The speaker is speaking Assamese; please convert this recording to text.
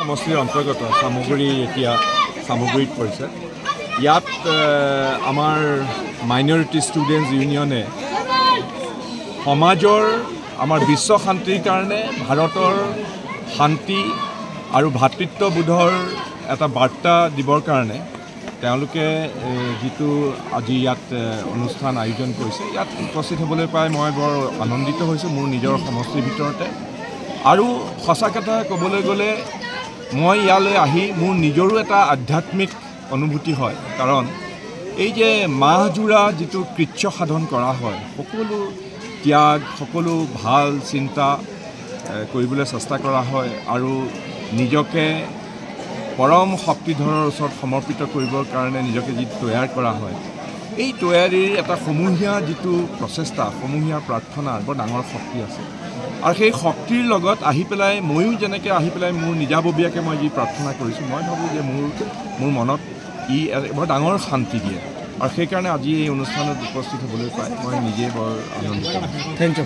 সমষ্টিৰ অন্তৰ্গত সামগ্ৰী এতিয়া সামগ্ৰীত পৰিছে ইয়াত আমাৰ মাইনৰিটি ষ্টুডেণ্টছ ইউনিয়নে সমাজৰ আমাৰ বিশ্ব শান্তিৰ কাৰণে ভাৰতৰ শান্তি আৰু ভাতৃত্ববোধৰ এটা বাৰ্তা দিবৰ কাৰণে তেওঁলোকে যেটো আজি ইয়াত অনুষ্ঠান আয়োজন কৰিছে ইয়াত উপস্থিত হ'বলৈ পাই মই বৰ আনন্দিত হৈছোঁ মোৰ নিজৰ সমষ্টিৰ ভিতৰতে আৰু সঁচা কথা ক'বলৈ গ'লে মই ইয়ালৈ আহি মোৰ নিজৰো এটা আধ্যাত্মিক অনুভূতি হয় কাৰণ এই যে মাহজোৰা যেটো কৃচ্য সাধন কৰা হয় সকলো ত্যাগ সকলো ভাল চিন্তা কৰিবলৈ চেষ্টা কৰা হয় আৰু নিজকে পৰম শক্তিধৰৰ ওচৰত সমৰ্পিত কৰিবৰ কাৰণে নিজকে যি তৈয়াৰ কৰা হয় এই তৈয়াৰীৰ এটা সমূহীয়া যেটো প্ৰচেষ্টা সমূহীয়া প্ৰাৰ্থনাৰ বৰ ডাঙৰ শক্তি আছে আৰু সেই শক্তিৰ লগত আহি পেলাই ময়ো যেনেকৈ আহি পেলাই মোৰ নিজাববীয়াকৈ মই যি প্ৰাৰ্থনা কৰিছোঁ মই ভাবোঁ যে মোৰ মনত ই বৰ ডাঙৰ শান্তি দিয়ে আৰু সেইকাৰণে আজি এই অনুষ্ঠানত উপস্থিত হ'বলৈ পাই মই নিজে বৰ আনন্দিত। Thank U.